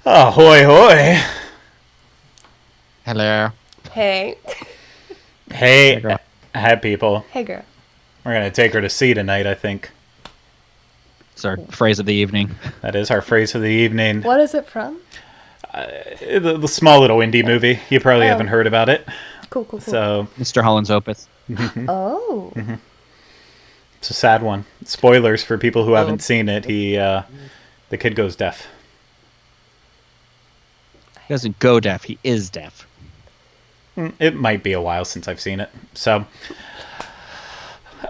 Ahoy hoy. Hello. Hey. Hey, Hey, girl. hi people. Hey, girl. We're going to take her to sea tonight, I think. It's our phrase of the evening. That is our phrase of the evening. What is it from? The small little indie movie. You probably haven't heard about it. Cool. So, Mr. Holland's Opus. Oh. it's a sad one. Spoilers for people who haven't seen it. The kid goes deaf. He doesn't go deaf. He is deaf. It might be a while since I've seen it. So,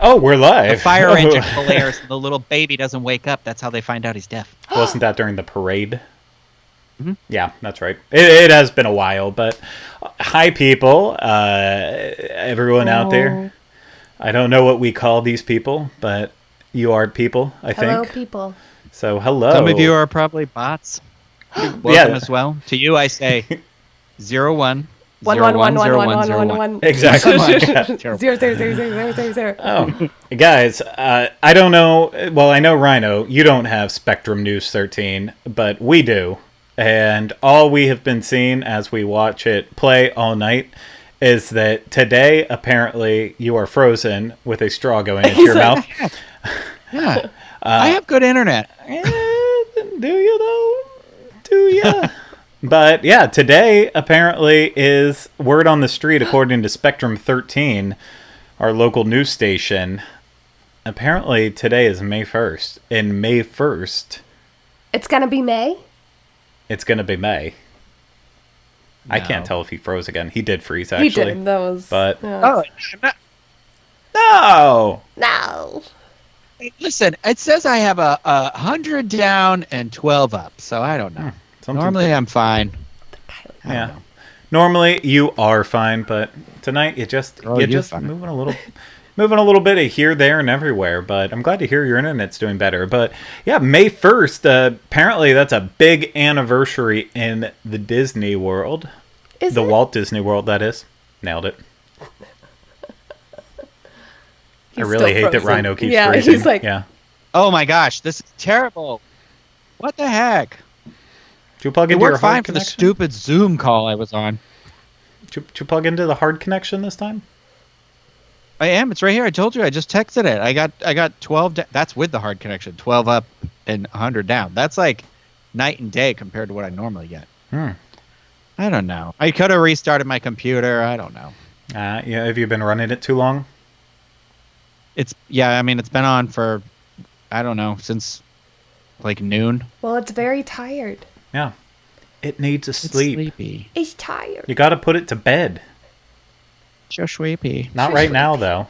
oh, we're live. The fire engine flares and the little baby doesn't wake up. That's how they find out he's deaf. Wasn't that during the parade? Mhm. Yeah, that's right. It has been a while, but hi, people, everyone out there. I don't know what we call these people, but you are people, I think. Hello, people. So, hello. Some of you are probably bots. Welcome as well. To you, I say 01. 1111111. Exactly. Terrible. 0000000. Oh, guys, I don't know. Well, I know, Rhino, you don't have Spectrum News 13, but we do. And all we have been seeing as we watch it play all night is that today, apparently, you are frozen with a straw going into your mouth. Yeah. I have good internet. Do you, though? Do you? But, yeah, today, apparently, is word on the street, according to Spectrum 13, our local news station. Apparently, today is May 1st. And May 1st, It's gonna be May? it's going to be May. I No. can't tell if he froze again. He did freeze, actually. He did. That was. But- Oh, No! No. listen, it says I have a 100 down and 12 up, so I don't know. Something- Normally I'm fine. I don't Yeah. know. Normally, you are fine, but tonight, you're fine. moving a little bit of here, there, and everywhere. But I'm glad to hear your internet's doing better. But yeah, May 1st, apparently that's a big anniversary in the Disney World. Is The it? Walt Disney World, that is. Nailed it. I He's really still hate that frozen. Rhino keeps Yeah, freezing. he's like- yeah. Oh my gosh, this is terrible. What the heck? Did you plug It into your worked hard fine for the connection? stupid Zoom call I was on. Did you plug into the hard connection this time? I am. It's right here. I told you. I just texted it. I got 12. That's with the hard connection. 12 up and 100 down. That's like night and day compared to what I normally get. I don't know. I could have restarted my computer. I don't know. Yeah. Have you been running it too long? I mean, it's been on for, I don't know, since like noon. Well, it's very tired. Yeah. It needs a It's sleep. sleepy. It's tired. You got to put it to bed. So sleepy. Not right now, though.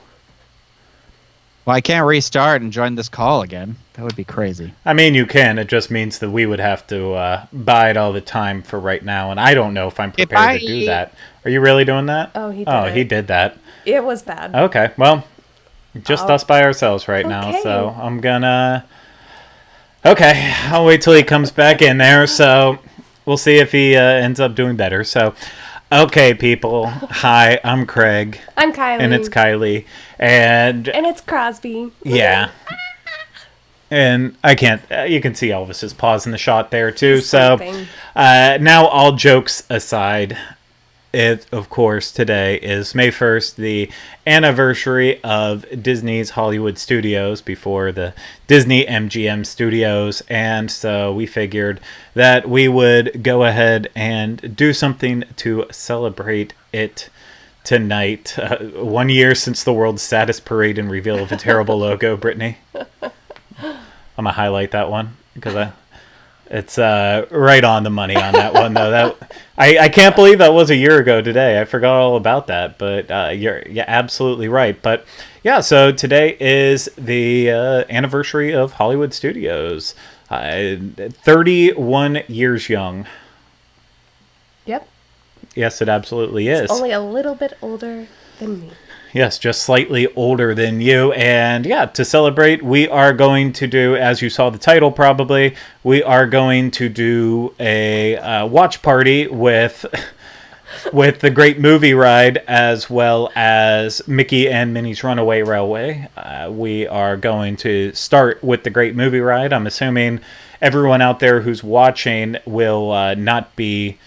Well, I can't restart and join this call again. That would be crazy. I mean, you can. It just means that we would have to bide all the time for right now, and I don't know if I'm prepared to do that. Are you really doing that? Oh, he did Oh, it. he did that. It was bad. Okay, well, just us by ourselves right now, Okay. so I'm gonna... Okay, I'll wait till he comes back in there, so we'll see if he ends up doing better. So, okay, people. Hi, I'm Craig, I'm Kylie. and it's Kylie, and... And it's Crosby. Yeah. And I can't, you can see Elvis's paws in the shot there too. He's So sleeping. now all jokes aside, it, of course, today is May 1st, the anniversary of Disney's Hollywood Studios before the Disney MGM Studios. And so we figured that we would go ahead and do something to celebrate it tonight. 1 year since the world's saddest parade and reveal of a terrible logo, Brittany. I'm gonna highlight that one because it's right on the money on that one though. That I can't believe that was a year ago today. I forgot all about that, but you're absolutely right. But yeah, so today is the anniversary of Hollywood Studios. 31 years young. Yep. Yes, it absolutely is. Only a little bit older than me. Yes, just slightly older than you. And yeah, to celebrate, we are going to do, as you saw the title probably, we are going to do a watch party with the Great Movie Ride, as well as Mickey and Minnie's Runaway Railway. We are going to start with the Great Movie Ride. I'm assuming everyone out there who's watching will not be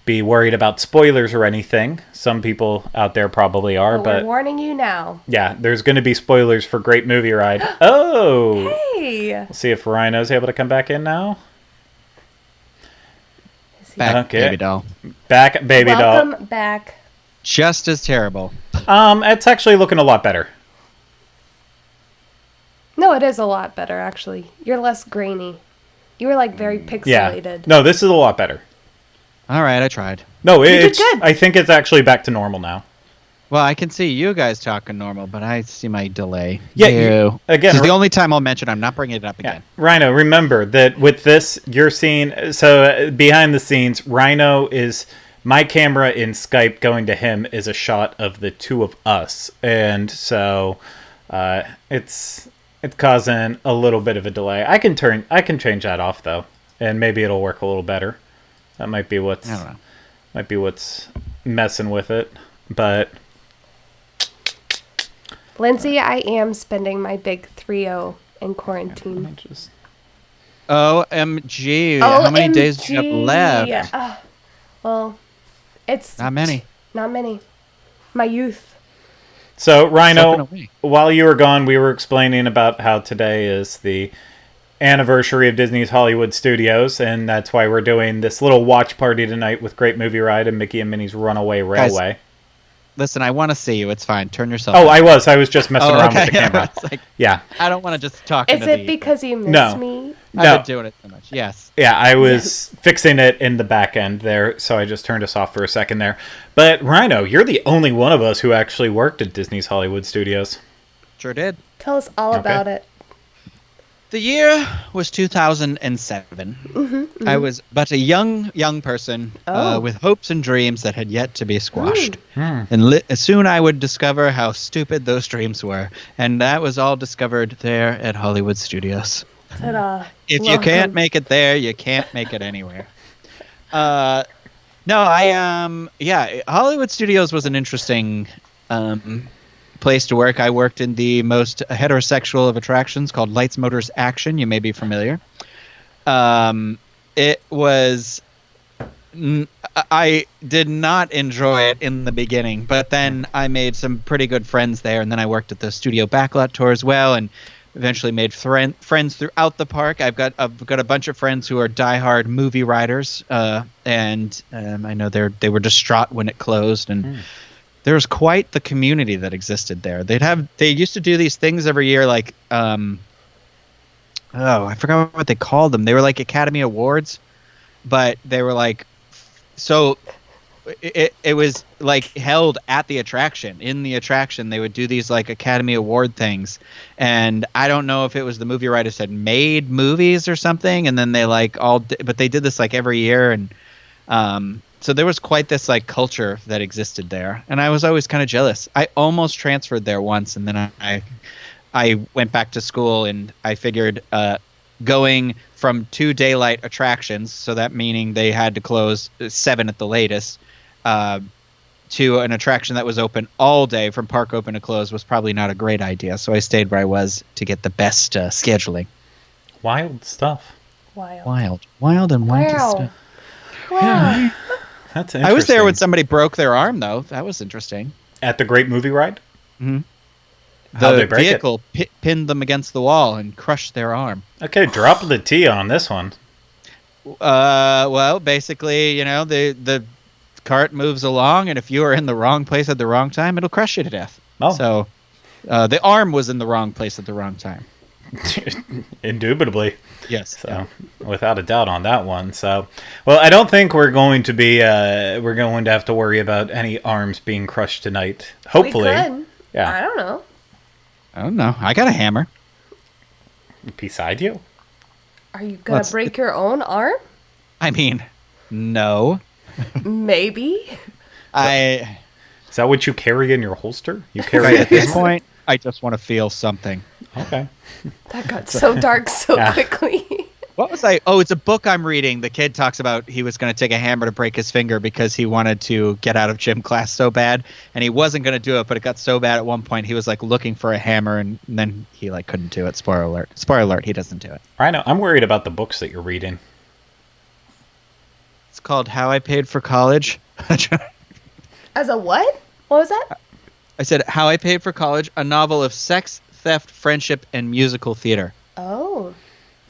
worried about spoilers or anything. Some people out there probably are, Well, but we're warning you now. yeah, there's going to be spoilers for Great Movie Ride. Oh! Hey! We'll see if Rhino's able to come back in now. Back, Okay. baby doll. Back, baby doll. Welcome back. Just as terrible. It's actually looking a lot better. No, it is a lot better, actually. You're less grainy. You were, like, very Yeah. pixelated. No, this is a lot better. All right, I tried. No, did it's good. I think it's actually back to normal now. Well, I can see you guys talking normal, but I see my delay. Yeah, This is again, the only time I'll mention. I'm not bringing it up yeah. again. Rhino, remember that with this, you're seeing. So behind the scenes, Rhino is my camera in Skype going to him is a shot of the two of us, and so it's causing a little bit of a delay. I can change that off though, and maybe it'll work a little better. That might be I don't know. what's messing with it, but. Lindsay, I am spending my big 3-0 in quarantine. OMG. How many days do you have left? Well, it's... Not many. Not many. My youth. So, Rhino, Slipping away. while you were gone, we were explaining about how today is the anniversary of Disney's Hollywood Studios, and that's why we're doing this little watch party tonight with Great Movie Ride and Mickey and Minnie's Runaway Railway. Listen, I want to see you. It's fine. Turn yourself Oh, off. I was just messing around with the camera. It's like, Yeah. I don't want to just talk Is into it because you miss No. me? No. I've been doing it so much. Yes. Yeah, I was fixing it in the back end there, so I just turned us off for a second there. But, Rhino, you're the only one of us who actually worked at Disney's Hollywood Studios. Sure did. Tell us all about it. The year was 2007. I was but a young person with hopes and dreams that had yet to be squashed. And soon I would discover how stupid those dreams were. And that was all discovered there at Hollywood Studios. Ta-da. If you can't make it there, you can't make it anywhere. Hollywood Studios was an interesting place to work. I worked in the most heterosexual of attractions called Lights, Motors, Action. You may be familiar. It was... I did not enjoy it in the beginning, but then I made some pretty good friends there, and then I worked at the studio backlot tour as well, and eventually made friends throughout the park. I've got a bunch of friends who are diehard movie riders, and I know they were distraught when it closed, and there was quite the community that existed there. They used to do these things every year, like I forgot what they called them. They were like Academy Awards, but they were like it was like held at the attraction. In the attraction, they would do these like Academy Award things, and I don't know if it was the movie writers had made movies or something, and then they but they did this like every year, and so there was quite this like culture that existed there, and I was always kind of jealous. I almost transferred there once, and then I went back to school, and I figured going from 2 daylight attractions, so that meaning they had to close 7 at the latest, to an attraction that was open all day from park open to close was probably not a great idea. So I stayed where I was to get the best scheduling. Wild stuff. Wild. Wild and wacky Wow. stuff. Wow. That's interesting. I was there when somebody broke their arm, though. That was interesting. At the Great Movie Ride? Mm-hmm. How'd The they break vehicle pinned them against the wall and crushed their arm. Okay, drop the T on this one. Well, basically, the cart moves along, and if you are in the wrong place at the wrong time, it'll crush you to death. Oh. So the arm was in the wrong place at the wrong time. Indubitably. Yes. So, without a doubt on that one. So, well, I don't think we're going to be, we're going to have to worry about any arms being crushed tonight. Hopefully. We could. Yeah. I don't know. I don't know. I got a hammer. Beside you? Are you going to break your own arm? I mean, no. Maybe. Is that what you carry in your holster? You carry Right it at this point, I just want to feel something. Okay. That got so dark so Yeah. quickly. What was I? Oh, it's a book I'm reading. The kid talks about he was going to take a hammer to break his finger because he wanted to get out of gym class so bad, and he wasn't going to do it, but it got so bad at one point he was like looking for a hammer, and then he like couldn't do it. Spoiler alert! Spoiler alert! He doesn't do it. I know. I'm worried about the books that you're reading. It's called How I Paid for College. As a what? What was that? I said How I Paid for College, a novel of sex, theft, friendship, and musical theater. Oh.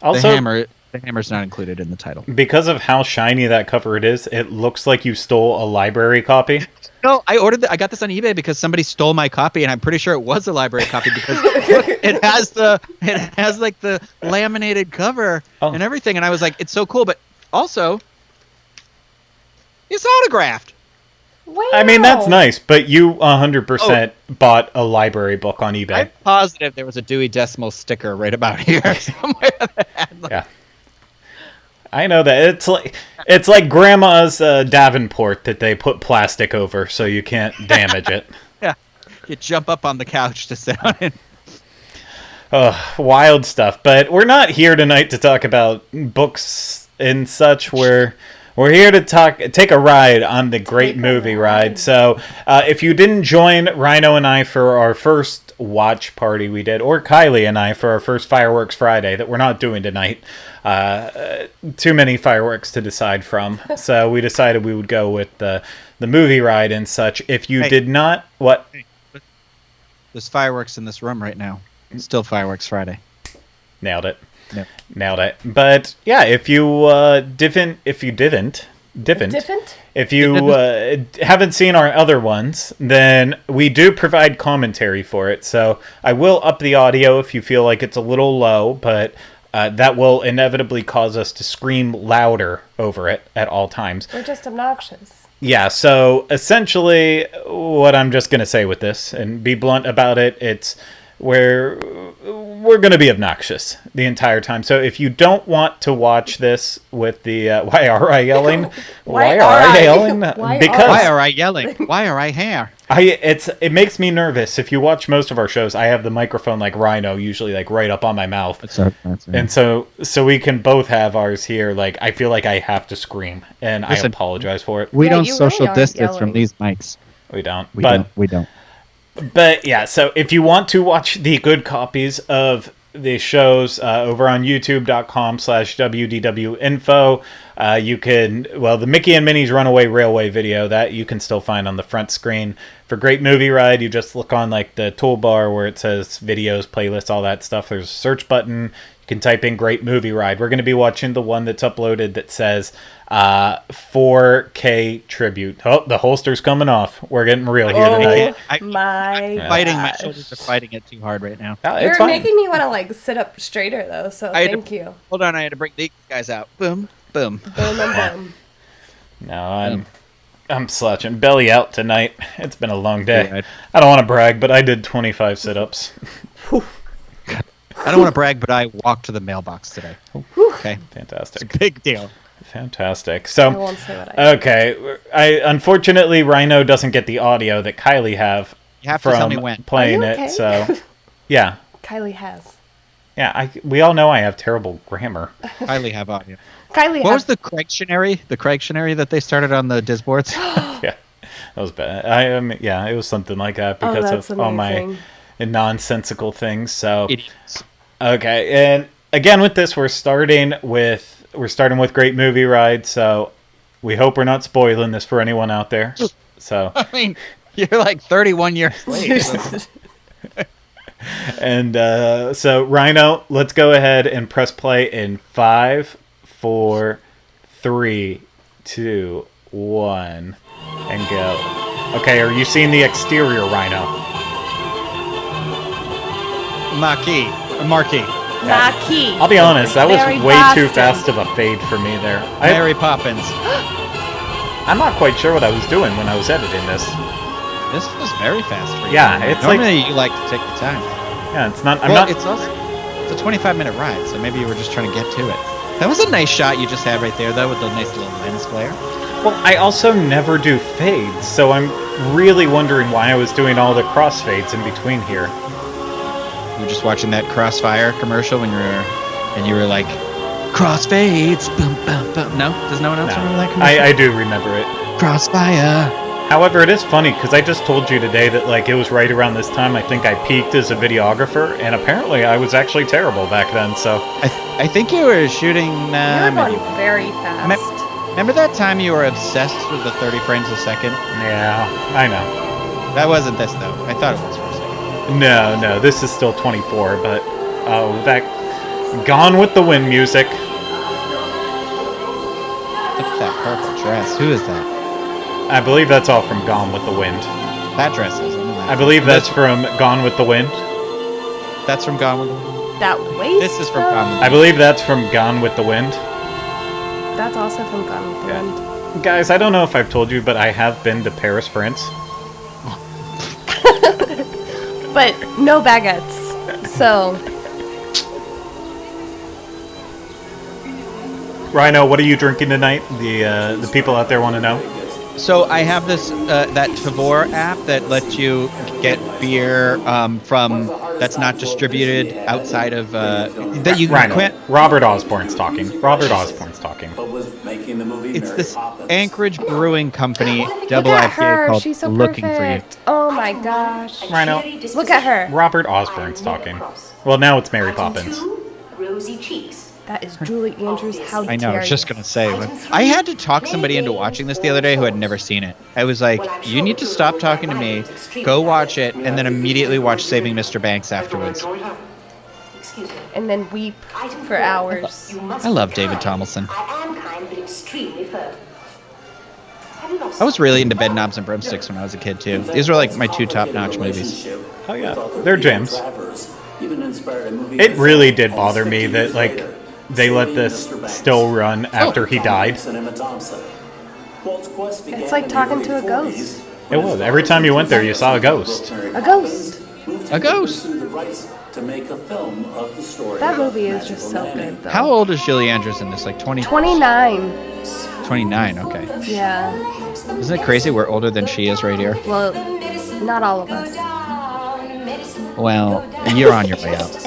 Also, The hammer's not included in the title. because of how shiny that cover is, it looks like you stole a library copy. No, I got this on eBay because somebody stole my copy, and I'm pretty sure it was a library copy because look, it has like the laminated cover and everything, and I was like, it's so cool, but also it's autographed. Wow. I mean, that's nice, but you 100% bought a library book on eBay. I'm positive there was a Dewey Decimal sticker right about here somewhere. Yeah. I know that it's like grandma's Davenport that they put plastic over so you can't damage it. Yeah, you jump up on the couch to sit on it. Wild stuff. But we're not here tonight to talk about books and such. We're here to take a ride on the great movie ride. So if you didn't join Rhino and I for our first watch party we did, or Kylie and I for our first Fireworks Friday that we're not doing tonight, too many fireworks to decide from. So we decided we would go with the movie ride and such. If you did not... What? There's fireworks in this room right now. It's still Fireworks Friday. Nailed it. Yep. Nailed it. But yeah, if you haven't seen our other ones, then we do provide commentary for it. So I will up the audio if you feel like it's a little low, but that will inevitably cause us to scream louder over it at all times. We're just obnoxious. Yeah, so essentially what I'm just going to say with this, and be blunt about it, it's we're going to be obnoxious the entire time. So if you don't want to watch this with the why are I yelling? Why are I yelling? Because why are I yelling? Why are I here? It makes me nervous. If you watch most of our shows, I have the microphone like Rhino, usually like right up on my mouth. That's right. And so we can both have ours here. Like I feel like I have to scream, and I apologize for it. We don't you social really distance yelling. from these mics. We don't. We don't. But yeah, so if you want to watch the good copies of the shows over on youtube.com/WDWinfo, you can, the Mickey and Minnie's Runaway Railway video, that you can still find on the front screen. For Great Movie Ride, you just look on like the toolbar where it says videos, playlists, all that stuff. There's a search button. You can type in Great Movie Ride. We're going to be watching the one that's uploaded that says 4K tribute. Oh, the holster's coming off. We're getting real here tonight. My shoulders are fighting it too hard right now. You're making me want to like sit up straighter though, so thank you. Hold on, I had to bring these guys out. Boom, boom. Boom and boom. No, I'm slouching belly out tonight. It's been a long day. I don't want to brag, but I did 25 sit-ups. I don't want to brag, but I walked to the mailbox today. Okay. Fantastic. It's a big deal. Fantastic. So, I won't say what I okay. Unfortunately, Rhino doesn't get the audio that Kylie have. You have to tell me when. Playing okay? it. So, yeah. Kylie has. Yeah, we all know I have terrible grammar. Kylie have audio. What was the Craigtionary? The Craigtionary that they started on the Disboards? Yeah, that was bad. Yeah, it was something like that because of all my nonsensical things. So, idiots. Okay, and again with this, we're starting with Great Movie Ride. So, we hope we're not spoiling this for anyone out there. So, I mean, you're like 31 years late. And so, Rhino, let's go ahead and press play in 5, 4, 3, 2, 1, and go. Okay, are you seeing the exterior, Rhino? Marquee. I'll be honest, that was way too fast of a fade for me there. Mary Poppins. I'm not quite sure what I was doing when I was editing this. This was very fast for you. Yeah, it's normally you like to take your time. Yeah, it's not. It's a 25-minute ride, so maybe you were just trying to get to it. That was a nice shot you just had right there, though, with the nice little lens flare. Well, I also never do fades, so I'm really wondering why I was doing all the crossfades in between here. You were just watching that Crossfire commercial when you were like Crossfades. Boom, boom, boom. No? Does no one else remember that commercial? I do remember it. Crossfire. However, it is funny because I just told you today that like it was right around this time I think I peaked as a videographer, and apparently I was actually terrible back then. So I think you were shooting. You were going very fast. Remember that time you were obsessed with the 30 frames a second? yeah, I know. That wasn't this though. I thought it was for a second. No, this is still 24, but oh, that Gone with the Wind music. Look at that purple dress. Who is that? I believe that's all from Gone with the Wind. That dress is. I believe that's from Gone with the Wind. That's from Gone with the Wind. That waist. This is from Gone with the I believe that's from Gone with the Wind. That's also from Gone with the Wind. Guys, I don't know if I've told you, but I have been to Paris, France. But no baguettes. So. Rhino, what are you drinking tonight? The people out there want to know. So I have this that Tavor app that lets you get beer from that's not distributed outside of that you Rhino, can't. Robert Osborne's talking. It's this Anchorage Brewing Company double Look at IPA her. called She's so Looking perfect. Oh my gosh. Rhino, Look at her. Robert Osborne's talking. Well, now it's Mary Poppins. Rosy cheeks. That is Julie Andrews. How I know. I dare was just you. gonna say. I had to talk somebody into watching this the other day who had never seen it. I was like, "You need to stop talking to me. Go watch it, and then immediately watch Saving Mr. Banks afterwards." Excuse me. And then weep for hours. I love David Tomlinson. I am kind but extremely firm. Have you lost I was really into Bed Knobs and Broomsticks when I was a kid too. These were like my two top-notch movies. Oh yeah, they're gems. It really did bother me that like they let this still run after he died. It's like talking to a ghost. It was. Every time you went there, you saw a ghost. A ghost. A ghost. That movie is just so good, though. How old is Julie Andrews in this? Like 20? 29. 29, okay. Yeah. Isn't it crazy we're older than she is right here? Well, not all of us. Well, you're on your way out.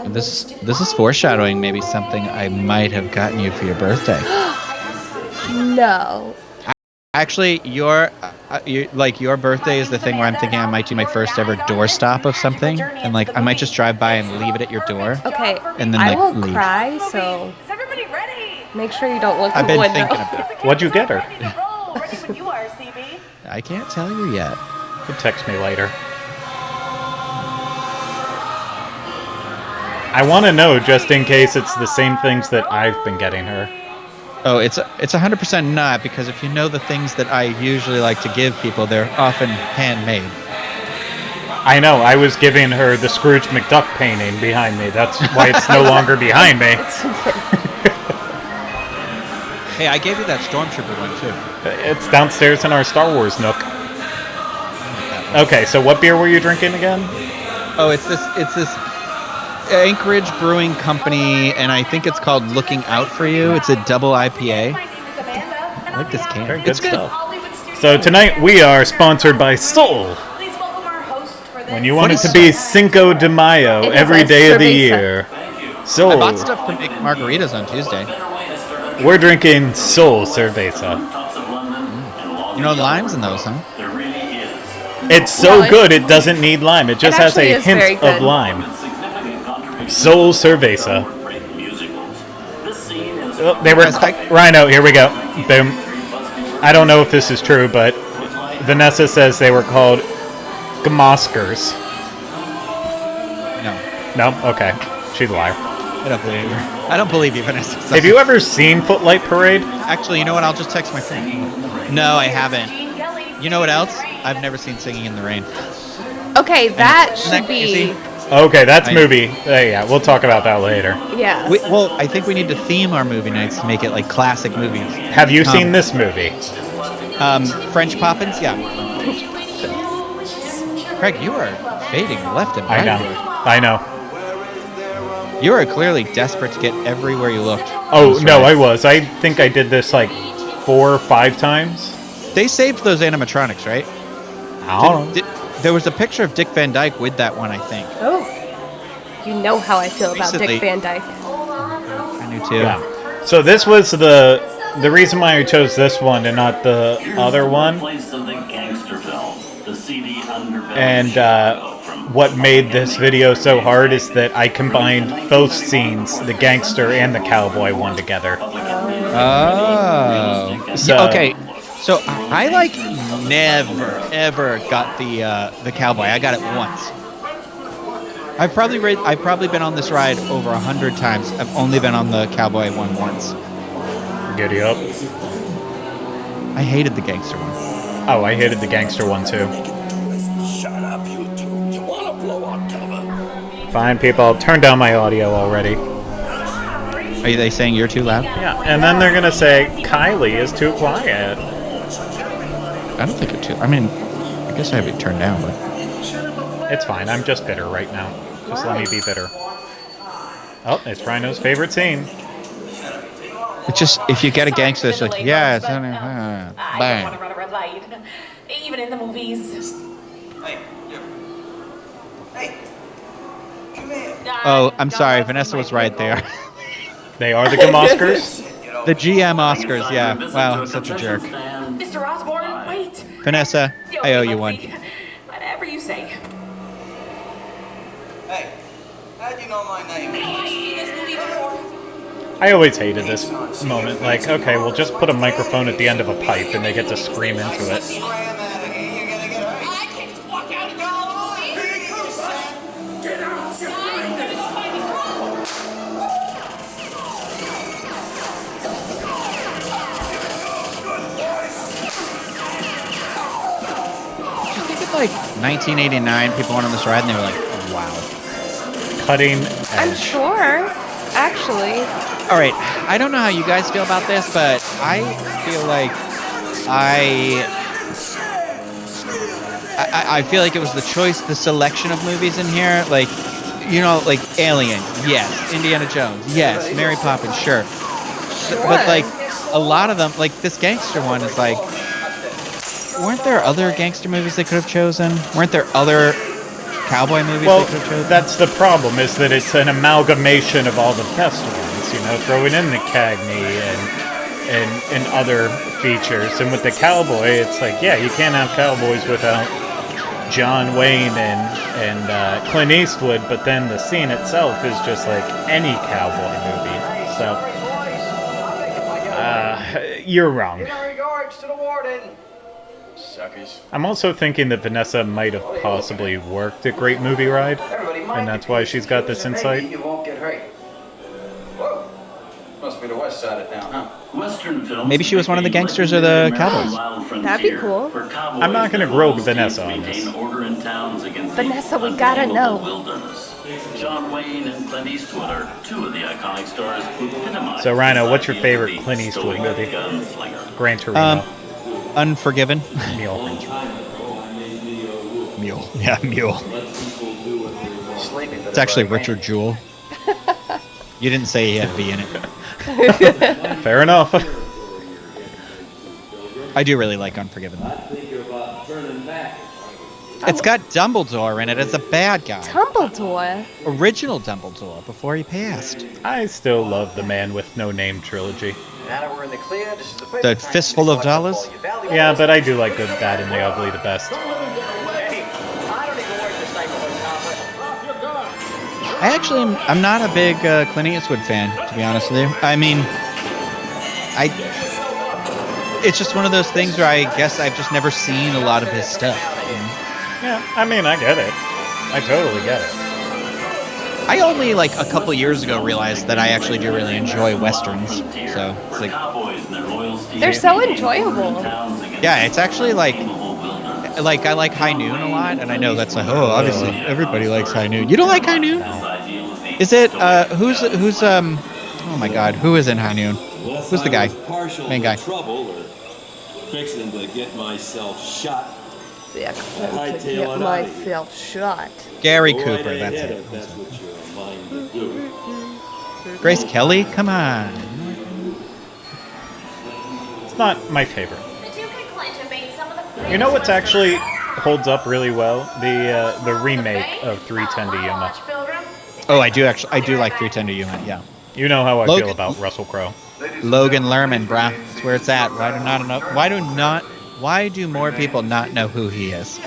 And this is foreshadowing maybe something I might have gotten you for your birthday. No. Actually, your birthday is the thing where I'm thinking I might do my first ever doorstop of something, and like I might just drive by and leave it at your door. Okay. And then I like will leave. cry, so Is everybody ready? make sure you don't look I've in the been window. thinking about it. What'd you get her? Ready to roll. Ready when you are, CB. I can't tell you yet. You can text me later. I want to know just in case it's the same things that I've been getting her. Oh, it's 100% not, because if you know the things that I usually like to give people, they're often handmade. I know, I was giving her the Scrooge McDuck painting behind me. That's why it's no longer behind me. Hey, I gave you that Stormtrooper one too. It's downstairs in our Star Wars nook. Okay, so what beer were you drinking again? Oh, it's this Anchorage Brewing Company, and I think it's called Looking Out for You. It's a double IPA. I like this can. Very good It's good. stuff. So tonight we are sponsored by Soul. When you want it What to is be Cinco de Mayo It is every a day of the cerveza. year. I Soul. bought stuff to make margaritas on Tuesday. We're drinking Soul Cerveza. You know, limes in those, huh? It's so No, good it doesn't need lime. It just has actually a is very hint of good. lime. Soul Cerveza. Oh, they were Rhino. Here we go. Boom. I don't know if this is true, but Vanessa says they were called Gmoskers. No, No? Okay. She's a liar. I don't believe you. I don't believe you, Vanessa. Have you ever seen Footlight Parade? Actually, you know what? I'll just text my friend. No, I haven't. You know what else? I've never seen Singing in the Rain. Okay, that Isn't that should be. crazy? Okay, that's I- movie. Yeah, we'll talk about that later. Yeah. Well, I think we need to theme our movie nights to make it like classic movies. Have you seen this movie? French Poppins? Yeah. Craig, you are fading left and I right. know. here. I know. You are clearly desperate to get everywhere you looked. Oh, That's no, right. I was. I think I did this like 4 or 5 times. They saved those animatronics, right? I don't know. There was a picture of Dick Van Dyke with that one, I think. Oh. You know how I feel about Recently- Dick Van Dyke. I knew too. Yeah. So this was the reason why I chose this one and not the other one. And what made this video so hard is that I combined both scenes, the gangster and the cowboy one together. Oh. So- Yeah, okay. So I like never ever got the cowboy. I got it once. I've probably been on this ride over 100 times. I've only been on the cowboy one once. Giddy up. I hated the gangster one. Oh, I hated the gangster one too. Shut up, you two. You want to blow on cover? Fine, people, I'll turn down my audio already. Are they saying you're too loud? Yeah, and then they're gonna say Kylie is too quiet. I don't think it too. I mean, I guess I have it turned down, but It's fine, I'm just bitter right now. Just let me be bitter. Oh, it's Rhino's favorite scene. it's just if you get a gangster, it's like yeah, it's I don't want bang. to run a red light, even in the movies. Hey, hey, come here. Oh, I'm sorry, Vanessa was right there. They are the Gum Oscars. The GM Oscars, yeah. Wow, I'm such a jerk. Mr. Osborne, wait. Vanessa, I owe you one. Whatever you say. Hey, how'd you know my name? Have you seen this movie before? I always hated this moment. Like, okay, we'll just put a microphone at the end of a pipe and they get to scream into it. Scram out of here. You're gonna get hurt. I can't just walk out and go. Get out, you I think it's like 1989. People went on this ride and they were like, oh, wow. Cutting I'm edge. sure, actually. All right, I don't know how you guys feel about this, but I feel like I feel like it was the choice, the selection of movies in here, like, you know, like Alien, yes, Indiana Jones, yes, Mary Poppins, sure. But like a lot of them, like this gangster one is like, weren't there other gangster movies they could have chosen? Weren't there other cowboy movies Well, they could have chosen? that's the problem, is that it's an amalgamation of all the best ones, you know, throwing in the Cagney and other features. And with the cowboy, it's like, yeah, you can't have cowboys without John Wayne and Clint Eastwood, but then the scene itself is just like any cowboy movie. So, you're wrong. regards to the warden. Suckers. I'm also thinking that Vanessa might have possibly worked at Great Movie Ride, and that's why she's got this insight. You won't get hurt. Whoa. Must be the west side of town, huh? Western films. Maybe she was one of the gangsters or the cowboys. That'd be cool. I'm not gonna grow Vanessa on this. Vanessa, we gotta know. Wilderness. John Wayne and Clint Eastwood are two of the iconic stars who epitomize. So, Rhino, what's your favorite Clint Eastwood movie? Gunslinger. Gran Torino. Unforgiven. Mule. Mule. Yeah, Mule. It's actually Richard Jewell. You didn't say he had V in it. Fair enough. I do really like Unforgiven. It's got Dumbledore in it as a bad guy. Dumbledore. Original Dumbledore before he passed. I still love the Man with No Name trilogy. Now that we're in the clear, this is the The Fistful of Dollars? Yeah, but I do like Good, Bad, and the Ugly the best. I'm not a big Clint Eastwood fan, to be honest with you. I mean, it's just one of those things where I guess I've just never seen a lot of his stuff. You know? Yeah, I mean, I get it. I totally get it. I only like a couple years ago realized that I actually do really enjoy westerns. So it's like, They're so enjoyable. yeah, it's actually like I like High Noon a lot, and I know that's like, oh, obviously everybody likes High Noon. You don't like High Noon? Is it who's oh my God, who is in High Noon? Who's the guy? Main guy. Fixing to get myself shot. To get myself shot. Gary Go Cooper, right that's ahead it. if that's what you're mind to do. Grace Kelly, come on. It's not my favorite. You know what's actually holds up really well? The remake of 310 to Yuma. Oh, I do like 310 to Yuma. Yeah. You know how I Logan- feel about Russell Crowe. Logan Lerman, bruh. That's where it's at. Why do more people not know who he is?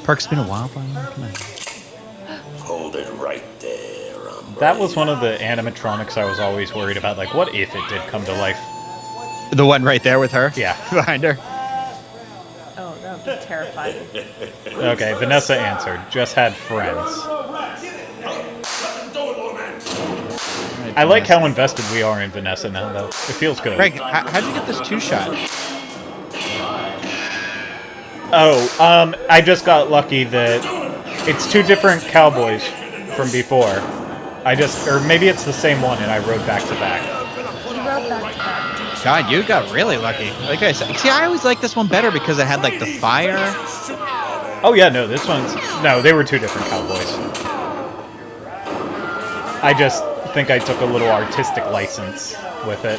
Perk's been a while, Brian. Come on. Hold it right there. That was one of the animatronics I was always worried about. Like, what if it did come to life? The one right there with her? Yeah. Behind her? Oh, that would be terrifying. Okay, Vanessa answered. Just had friends. I like how invested we are in Vanessa now, though. It feels good. Greg, how'd you get this 2-shot? Oh, I just got lucky that it's 2 different cowboys from before. Or maybe it's the same one and I rode back to back. You wrote back to back. God, you got really lucky. Like I said, see, I always like this one better because it had like the fire. Oh yeah, no, they were 2 different cowboys. I just think I took a little artistic license with it.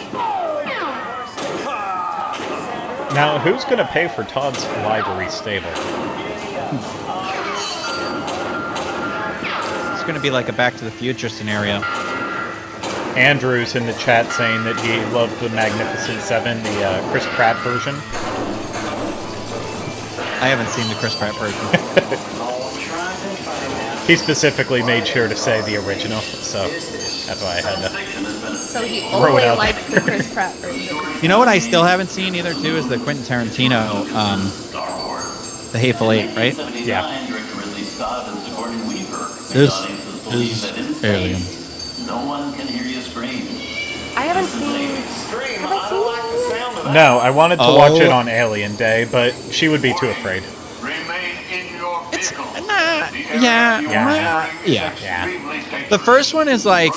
Now, who's going to pay for Todd's livery stable? It's going to be like a Back to the Future scenario. Andrew's in the chat saying that he loved the Magnificent Seven, the Chris Pratt version. I haven't seen the Chris Pratt version. He specifically made sure to say the original, so that's why I had to. So he Throw it only out likes the Chris Pratt version. You know what I still haven't seen either, too, is the Quentin Tarantino, The Hateful Eight, right? Yeah. This is Alien. No one can hear you scream. I haven't seen it. No, I wanted to watch it on Alien Day, but she would be too afraid. Yeah. The first one is like,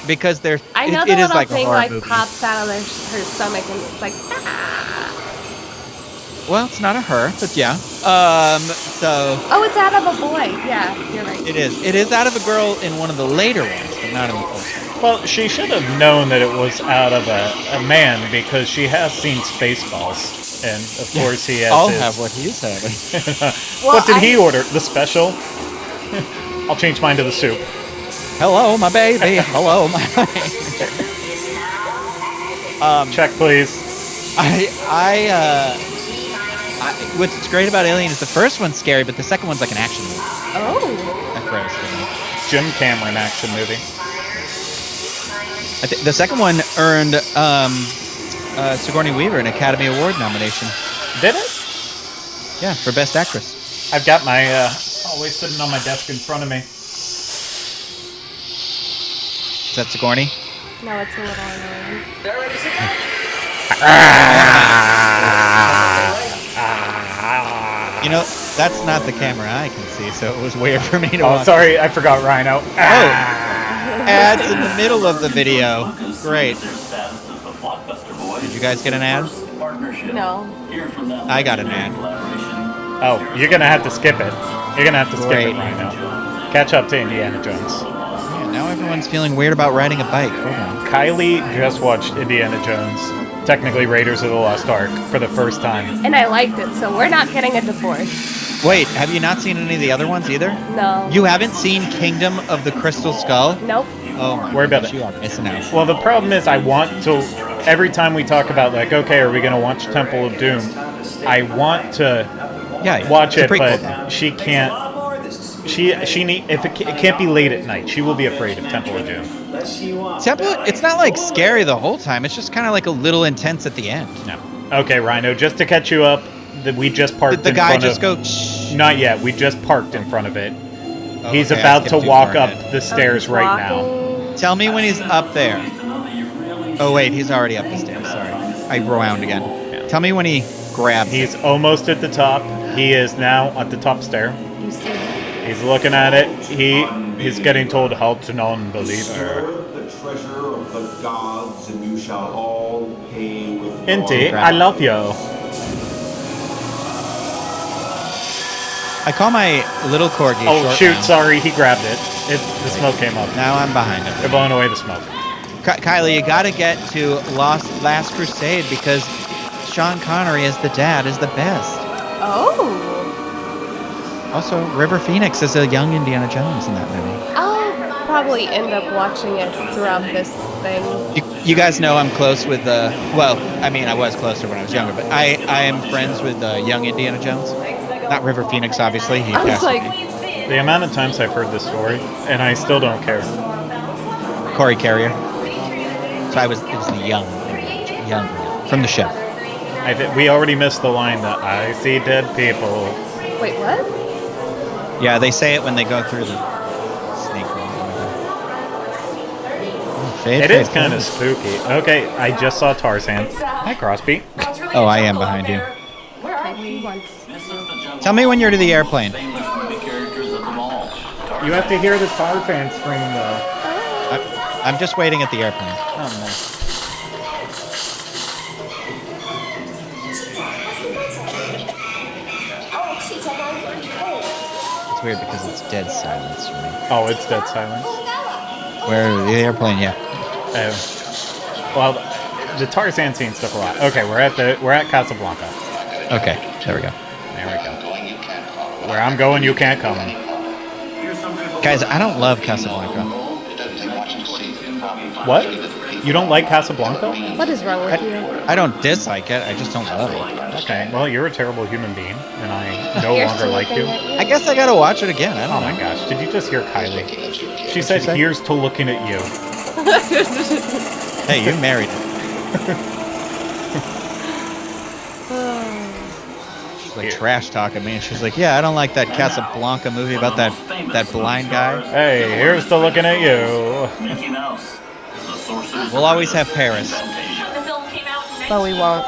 because they're, I know it the is little like a thing horror like movie. pops out of her stomach and it's like, ah. Well, it's not a her, but yeah. Oh, it's out of a boy. Yeah, you're right. It is. It is out of a girl in one of the later ones, but not in the first one. Well, she should have known that it was out of a man because she has seen Spaceballs, and of course he has. I'll his... have what he's having. What did he order? The special? I'll change mine to the soup. Hello, my baby. Hello, my. Check, please. What's great about Alien is the first one's scary, but the second one's like an action movie. Oh. That's very scary. Jim Cameron action movie. The second one earned Sigourney Weaver an Academy Award nomination. Did it? Yeah, for Best Actress. I've got my always sitting on my desk in front of me. Is that Sigourney? No, it's a little annoying. You know, that's not the camera I can see, so it was weird for me to Oh, watch. sorry, I forgot Rhino. Ads in the middle of the video. Great. Did you guys get an ad? No. I got an ad. Oh, you're gonna have to skip it. You're gonna have to skip Great. it, Rhino. Catch up to Indiana Jones. Yeah, now everyone's feeling weird about riding a bike. Hold on. Kylie just watched Indiana Jones, technically Raiders of the Lost Ark, for the first time. And I liked it, so we're not getting a divorce. Wait, have you not seen any of the other ones either? No. You haven't seen Kingdom of the Crystal Skull? Nope. Oh my Worry about gosh, it. you are missing out. Well, the problem is I want to, every time we talk about like, okay, are we going to watch Temple of Doom? I want to watch it's a it, prequel. but she can't. She need if it can't be late at night. She will be afraid of Temple of Doom. Temple, it's not like scary the whole time. It's just kind of like a little intense at the end. No. Okay, Rhino, just to catch you up, we just parked Did the in guy front just of... go, shh? Not yet. We just parked in front of it. Oh, He's okay, I about to skipped too walk far up ahead. the stairs right now. Walking. Tell me when he's up there. Oh, wait, he's already up the stairs. Sorry. I round again. Yeah. Tell me when he grabs He's it. almost at the top. He is now at the top stair. You see it. He's looking at it. He's getting told how to non-believer. The treasure of the gods, and you shall all pay with Inti, I love you. I call my little corgi Oh, short shoot, round. sorry. He grabbed it. The smoke came up. Now I'm behind him. They're blowing away the smoke. Kylie, you gotta get to Last Crusade because Sean Connery as the dad is the best. Oh. Also, River Phoenix is a young Indiana Jones in that movie. I'll probably end up watching it throughout this thing. You guys know I'm close with well, I mean, I was closer when I was younger, but I am friends with young Indiana Jones. Not River Phoenix, obviously. He I was passed like, away. The amount of times I've heard this story, and I still don't care. Corey Carrier. So it was the young from the show. We already missed the line that I see dead people. wait, what? Yeah, they say it when they go through the snake room. It is kind of spooky. Okay, I just saw Tarzan. Hi, Crosby. Oh, I am behind you. Okay, once. Tell me when you're to the airplane. Famous movie characters at the mall. You have to hear the Tarzan scream, though. I'm just waiting at the airplane. Oh, no. It's weird because it's dead silence for me. Oh, it's dead silence. Where the airplane? Yeah. Well, the Tarzan scene took a lot. Okay, we're at Casablanca. Okay, there we go. There we go. Where I'm going, you can't come. Guys, I don't love Casablanca. What? You don't like Casablanca? What is wrong with you? I don't dislike it. I just don't love it. Okay, well, you're a terrible human being, and I no You're longer still like looking you. at I guess I gotta watch it again. I Oh don't my know. gosh, did you just hear Kylie? She said, say? here's to looking at you. Hey, you married her. She's like trash talking me, and she's like, "Yeah, I don't like that Casablanca movie about that blind guy." Hey, here's to looking at you. Mickey Mouse is a source of We'll always have Paris. But we won't.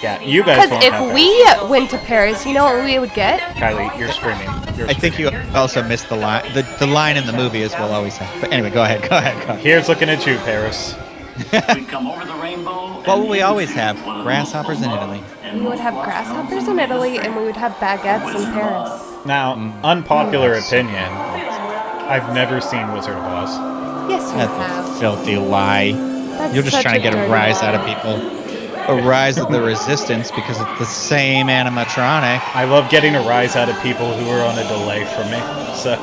Yeah, you guys Because won't if have we went to Paris, you know what we would get? Kylie, you're screaming. You're I think you also missed the line. The line in the movie is "We'll always have." But anyway, go ahead. Here's looking at you, Paris. We'd come over the rainbow. What will we always have? Grasshoppers in Italy. We would have grasshoppers in Italy, and we would have baguettes in Paris. Now, unpopular opinion, I've never seen Wizard of Oz. Yes, you That's a have. filthy lie. That's You're just such trying to get a dirty rise out of lie. people. A rise of the resistance because it's the same animatronic. I love getting a rise out of people who are on a delay from me. So,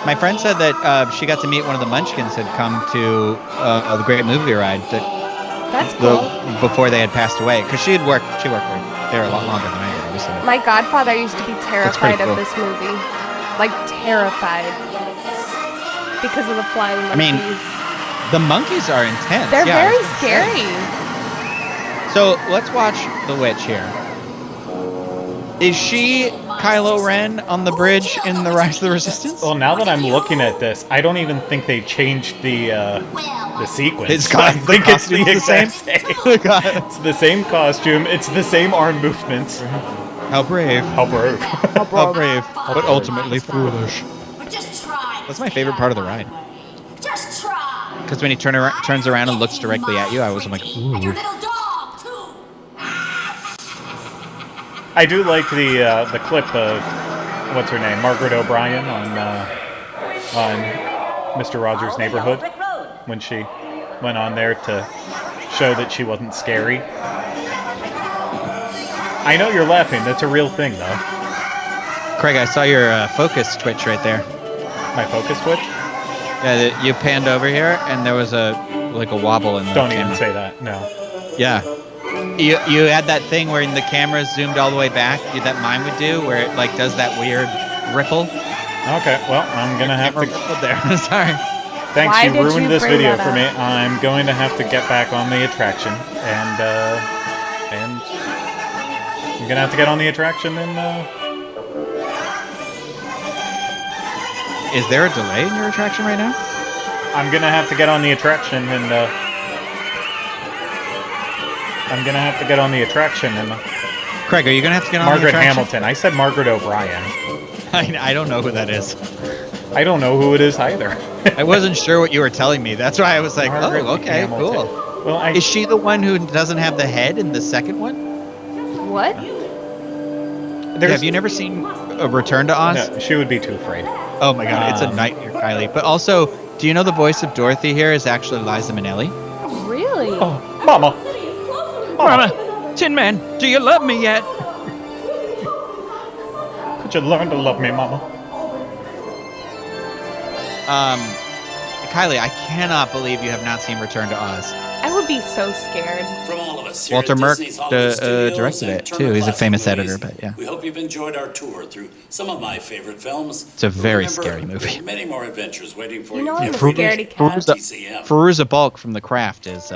My friend said that she got to meet one of the Munchkins had come to the Great Movie Ride That's cool. before they had passed away because she worked there a lot longer than I did, obviously. My godfather used to be terrified cool. of this movie. Like, terrified. Because of the flying monkeys. I mean, the monkeys are intense. They're yeah, very it's scary. insane. So let's watch The Witch here. Is she Kylo Ren on the bridge in The Rise of the Resistance? well, now that I'm looking at this, I don't even think they changed the sequence. I think it's the exact same. It's the same costume. It's the same arm movements. How brave. How brave. How brave. But ultimately foolish. Just try. That's my favorite part of the ride. Just try. Because when he turns around and looks directly at you, I was like, And your ooh. little dog, too. I do like the clip of what's her name, Margaret O'Brien on Mr. Rogers' Neighborhood when she went on there to show that she wasn't scary. I know you're laughing. That's a real thing, though. Craig, I saw your focus twitch right there. My focus twitch. Yeah, you panned over here, and there was a wobble in the Don't camera. even say that. No. Yeah. You had that thing where the camera zoomed all the way back, that mine would do, where it like does that weird ripple. Okay. Well, I'm gonna have Camera to. rippled there. Sorry. Thanks, Why you did ruined you this bring video that for me. up? I'm going to have to get back on the attraction, and I'm gonna have to get on the attraction and. Is there a delay in your attraction right now? I'm gonna have to get on the attraction and. I'm gonna have to get on the attraction and. Craig, are you gonna have to get on Margaret the attraction? Hamilton. I said Margaret O'Brien. I don't know who that is. I don't know who it is either. I wasn't sure what you were telling me. That's why I was like, Margaret oh, okay, Hamilton. cool. Well, Is she the one who doesn't have the head in the second one? What? Have you never seen a Return to Oz? No, she would be too afraid. Oh my god, it's a nightmare, Kylie. But also, do you know the voice of Dorothy here is actually Liza Minnelli? Really? Oh, Mama. Mama, Tin Man, do you love me yet? Could you learn to love me, Mama? Kylie, I cannot believe you have not seen Return to Oz. I would be so scared. From all of us here Walter at Merck Disney's Hollywood Studios directed and it, Turner too. He's a Classic famous Movies, editor, but yeah. We hope you've enjoyed our tour through some of my favorite films. It's a very Remember, scary movie. there's many more adventures waiting for You know you. I'm a Fruit- scaredy cat. TCM. Feruza Balk from The Craft is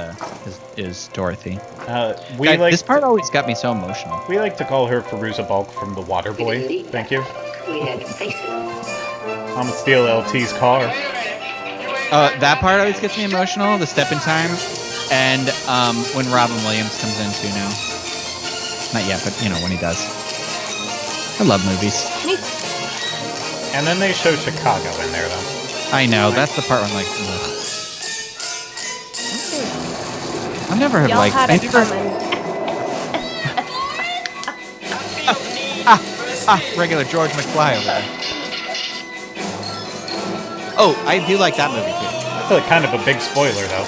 Dorothy. We God, like this part always got me so emotional. we like to call her Feruza Balk from The Waterboy. Thank you. We had faces. I'm gonna steal LT's car. That part always gets me emotional. The step in time, and when Robin Williams comes in too now. Not yet, but when he does. I love movies. Me And then they show Chicago in there, though. I know that's the part where I'm like, ugh. I never have Y'all liked. had I it never, coming. regular George McFly over there. Oh, I do like that movie too. That's kind of a big spoiler, though.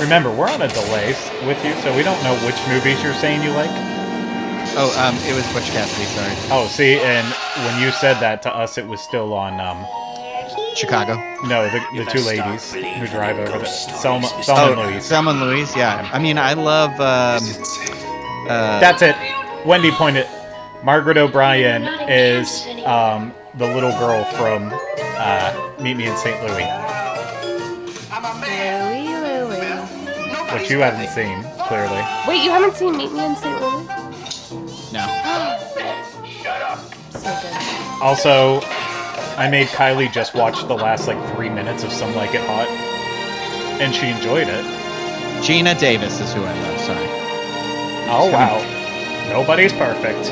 Remember, we're on a delay with you, so we don't know which movies you're saying you like. Oh, it was Butch Cassidy. Sorry, Oh, see, and when you said that to us, it was still on, Chicago. no, the two ladies who drive over the Selma and Louise. Selma and Louise. Yeah, I mean, I love. That's it. Wendy pointed. Margaret O'Brien is the little girl from Meet Me in St. Louis, Louie. which you haven't seen, clearly. Wait, you haven't seen Meet Me in St. Louis? No. So good. Also, I made Kylie just watch the last 3 minutes of Some Like It Hot, and she enjoyed it. Gina Davis is who I love. Sorry. Oh wow, nobody's perfect.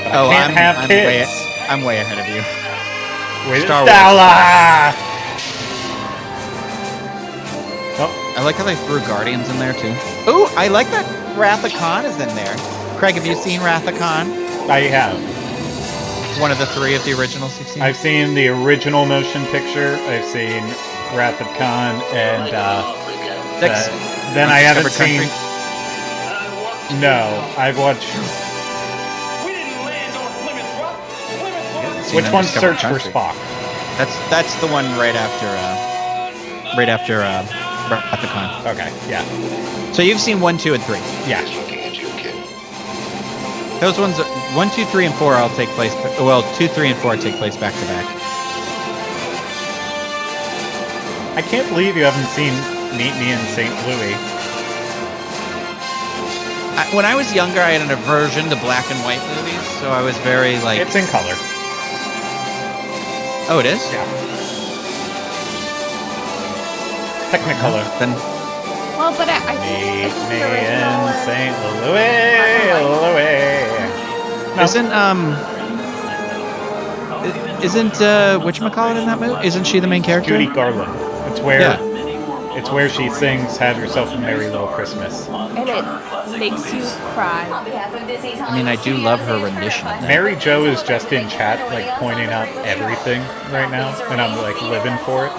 But I can't have kids. I'm way ahead of you. With Star Wars. Stella. Oh, I like how they threw Guardians in there too. Ooh, I like that Wrath of Khan is in there. Craig, have you seen Wrath of Khan? I have. One of the three of the originals you've seen? I've seen the original motion picture. I've seen Wrath of Khan, and then I haven't Undiscovered seen. No, I've watched. Seen Which one's Undiscovered Search for Country. Spock? That's the one right after Wrath of Khan. Okay, yeah, So you've seen 1, 2, and 3. yeah. Those ones, 1, 2, 3, and 4 all take place. Well, 2, 3, and 4 take place back to back. I can't believe you haven't seen Meet Me in St. Louis. When I was younger, I had an aversion to black and white movies, so I was very like. It's in color. Oh, it is. Yeah. Technicolor. Then Well, but I Meet think me the original in St. Louis. No. Isn't whatchamacallit in that movie? Isn't she the main character? Judy Garland. It's where Yeah. it's where she sings "Have Yourself a Merry Little Christmas." And it makes you cry. I mean, I do love her rendition of that. Mary Jo is just in chat, pointing out everything right now, and I'm living for it.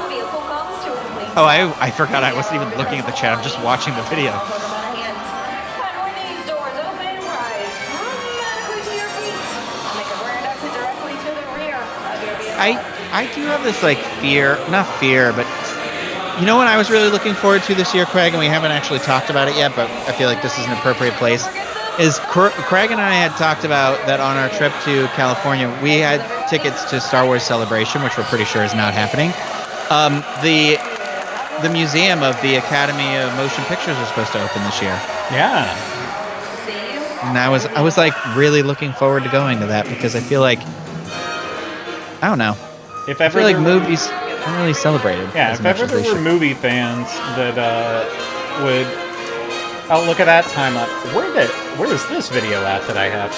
Oh, I forgot I wasn't even looking at the chat. I'm just watching the video. I do have this fear, not fear, but you know what I was really looking forward to this year, Craig, and we haven't actually talked about it yet, but I feel like this is an appropriate place. Is Craig and I had talked about that on our trip to California. We had tickets to Star Wars Celebration, which we're pretty sure is not happening. The museum of the Academy of Motion Pictures was supposed to open this year, Yeah. and I was really looking forward to going to that because I feel like I don't know. If I ever feel like there were- movies aren't really celebrated. Yeah, as if much ever as they there were should. movie fans that would. Oh, look at that time up. Where is this video at that I have?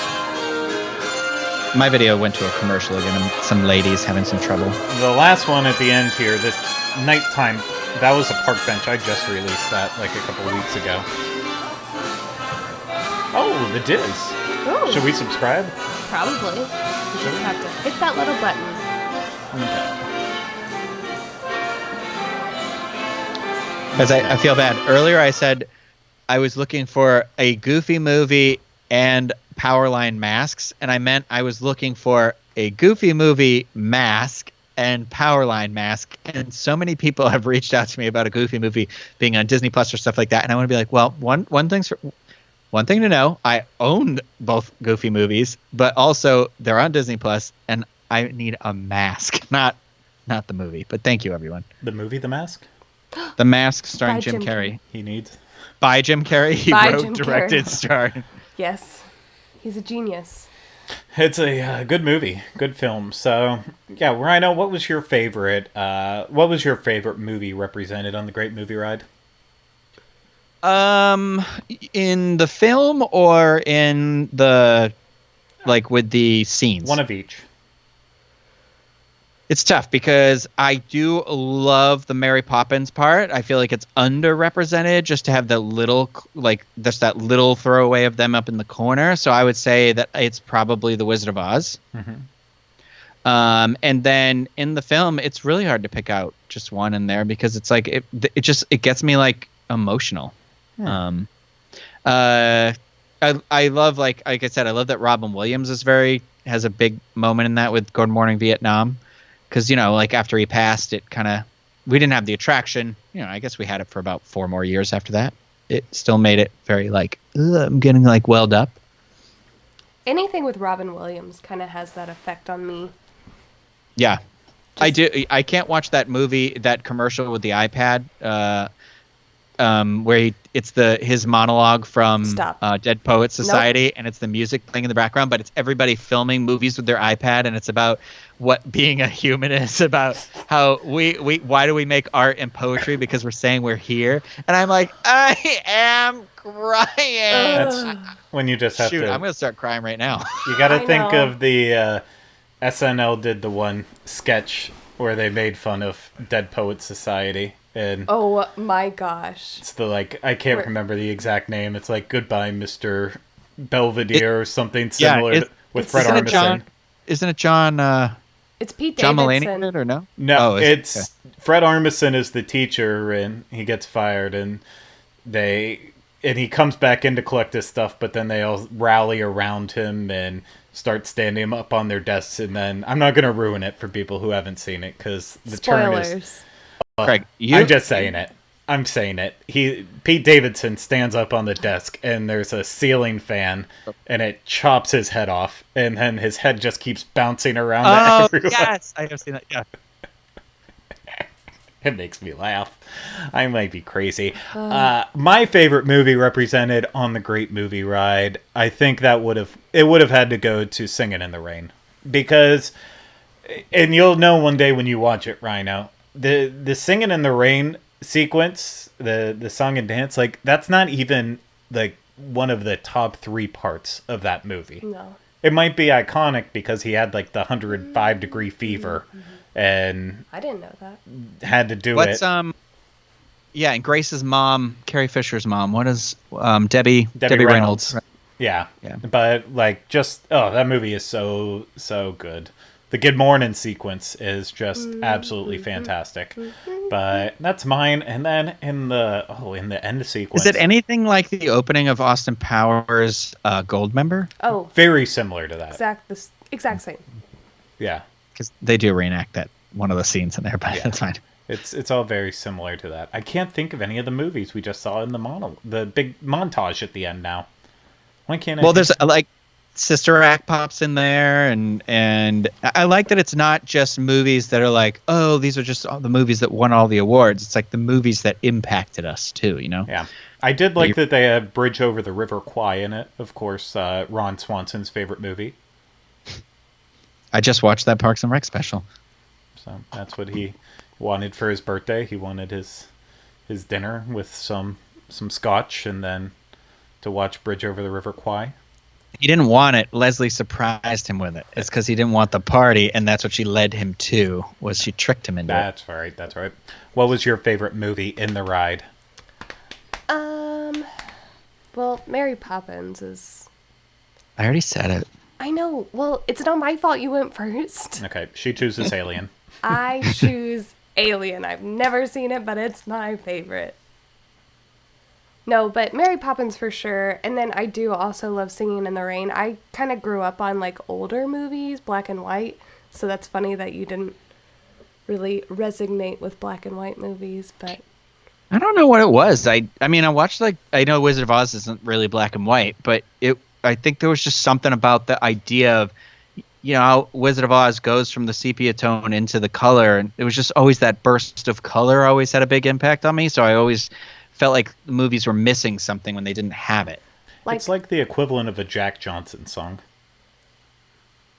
My video went to a commercial again, and some ladies having some trouble. The last one at the end here, this nighttime, that was a park bench. I just released that a couple weeks ago. Oh, the Diz. Ooh, Should we subscribe? probably. You just have to hit that little button. Okay. Because I feel bad. Earlier I said I was looking for a Goofy movie and Powerline masks, and I meant I was looking for a Goofy movie mask and Powerline mask. And so many people have reached out to me about a Goofy movie being on Disney Plus or stuff like that, and I want to be like, well, one thing to know: I owned both Goofy movies, but also they're on Disney Plus, and I need a mask, not the movie. But thank you, everyone. The movie The Mask? The Mask starring By Jim Jim Carrey. He needs. By Jim Carrey. He By wrote, Jim directed, Carrey. starred. Yes. He's a genius. It's a good movie, good film. So, yeah, Rhino, what was your favorite? What was your favorite movie represented on the Great Movie Ride? In the film or in the with the scenes? One of each. It's tough because I do love the Mary Poppins part. I feel like it's underrepresented just to have that little, just that little throwaway of them up in the corner. So I would say that it's probably The Wizard of Oz. Mm-hmm. And then in the film, it's really hard to pick out just one in there because it's like it gets me emotional. I love like I said, I love that Robin Williams has a big moment in that with Good Morning Vietnam. Because, after he passed, we didn't have the attraction. I guess we had it for about 4 more years after that. It still made it very, I'm getting, welled up. Anything with Robin Williams kind of has that effect on me. Yeah. I do. I can't watch that movie, that commercial with the iPad, where it's his monologue from Dead Poets Society, and it's the music playing in the background, but it's everybody filming movies with their iPad, and it's about what being a human is, about how why do we make art and poetry, because we're saying we're here, and I'm like, I am crying. That's when you just have to. I'm gonna start crying right now. You got to think of the SNL did the one sketch where they made fun of Dead Poets Society. And oh my gosh. It's I can't remember the exact name. It's Goodbye, Mr. Belvedere or something similar with Fred Armisen. Isn't it John? It's Pete John Davidson. Mulaney, or no? No, it's Fred Armisen is the teacher, and he gets fired, and he comes back in to collect his stuff, but then they all rally around him and start standing him up on their desks, and then I'm not going to ruin it for people who haven't seen it because the turn is. Craig, I'm just saying it. I'm saying it. Pete Davidson stands up on the desk, and there's a ceiling fan, and it chops his head off, and then his head just keeps bouncing around. Everywhere. Yes, I have seen that. Yeah, it makes me laugh. I might be crazy. My favorite movie represented on the Great Movie Ride, I think it would have had to go to Singin' in the Rain, because, and you'll know one day when you watch it, Rhino. The Singing in the Rain sequence, the song and dance, that's not even one of the top 3 parts of that movie. No. It might be iconic because he had the 105-degree fever, and I didn't know that. Had to do it. Yeah, and Grace's mom, Carrie Fisher's mom. What is Debbie Reynolds? Yeah. But that movie is so good. The Good Morning sequence is just absolutely fantastic. But that's mine. And then in the end sequence. Is it anything like the opening of Austin Powers Goldmember? Oh. Very similar to that. Exact same. Yeah. Because they do reenact one of the scenes in there, but that's fine. It's all very similar to that. I can't think of any of the movies we just saw in the big montage at the end now. Why can't I? Well, there's Sister Act pops in there, and I like that it's not just movies that are these are just all the movies that won all the awards. It's the movies that impacted us too, Yeah. I did like that they have Bridge Over the River Kwai in it. Of course, Ron Swanson's favorite movie. I just watched that Parks and Rec special. So that's what he wanted for his birthday. He wanted his dinner with some scotch, and then to watch Bridge Over the River Kwai. He didn't want it. Leslie surprised him with it. It's because he didn't want the party, and that's what she led him to. Was she tricked him into it? That's right. What was your favorite movie in the ride? Well, Mary Poppins is. I already said it. I know. Well, it's not my fault you went first. Okay, she chooses Alien. I choose Alien. I've never seen it, but it's my favorite. No, but Mary Poppins for sure. And then I do also love Singing in the Rain. I kind of grew up on like older movies, black and white. So that's funny that you didn't really resonate with black and white movies, but I don't know what it was. I mean, I watched I know Wizard of Oz isn't really black and white, but I think there was just something about the idea of, how Wizard of Oz goes from the sepia tone into the color, and it was just always that burst of color always had a big impact on me. So I always felt like the movies were missing something when they didn't have it. It's like the equivalent of a Jack Johnson song.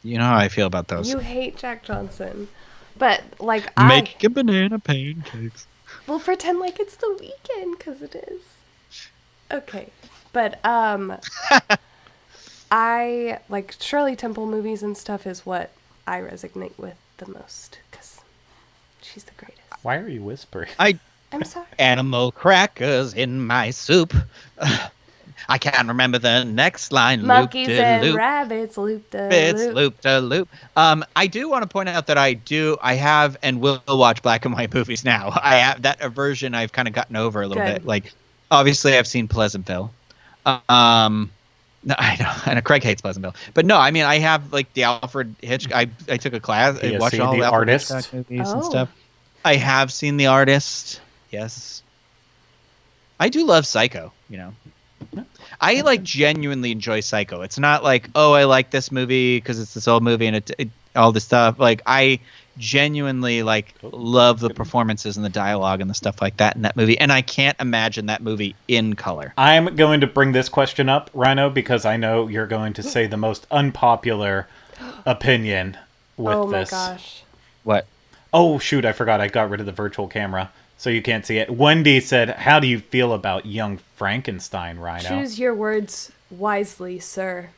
You know how I feel about those. you hate Jack Johnson. But like Making banana pancakes. we'll pretend like it's the weekend because it is. Okay, but I like Shirley Temple movies and stuff is what I resonate with the most because she's the greatest. Why are you whispering? I'm sorry. Animal crackers in my soup. I can't remember the next line. Monkeys and Loop-de-loop. rabbits, loop the It's loop. loop to loop. I do want to point out that I have and will watch black and white movies now. I have that aversion I've kind of gotten over a little Good. bit. Like, obviously, I've seen Pleasantville. No, I know Craig hates Pleasantville, but no, I mean I have like the Alfred Hitchcock. I took a class. I watched all The the Alfred Artist? Hitchcock movies and Oh. stuff. I have seen The Artist. Yes, I do love Psycho. I like genuinely enjoy Psycho. It's not like, oh, I like this movie because it's this old movie and it all this stuff. Like I genuinely love the performances and the dialogue and the stuff like that in that movie. And I can't imagine that movie in color. I'm going to bring this question up, Rhino, because I know you're going to say the most unpopular opinion with Oh my this. gosh. What? Oh, shoot, I forgot I got rid of the virtual camera, so you can't see it. Wendy said, how do you feel about Young Frankenstein, Rhino? Choose your words wisely, sir.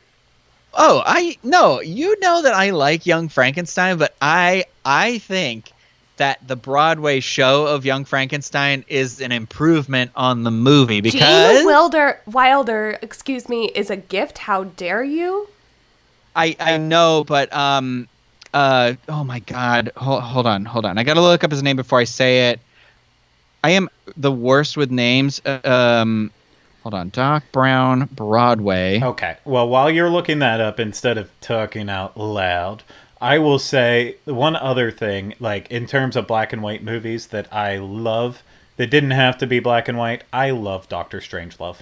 Oh, you know that I like Young Frankenstein, but I think that the Broadway show of Young Frankenstein is an improvement on the movie because Gene Wilder, excuse me, is a gift. How dare you? I know, but oh my God, hold on. I gotta look up his name before I say it. I am the worst with names. Hold on, Doc Brown, Broadway. Okay, well, while you're looking that up, instead of talking out loud, I will say one other thing, like in terms of black and white movies that I love, that didn't have to be black and white. I love Doctor Strangelove.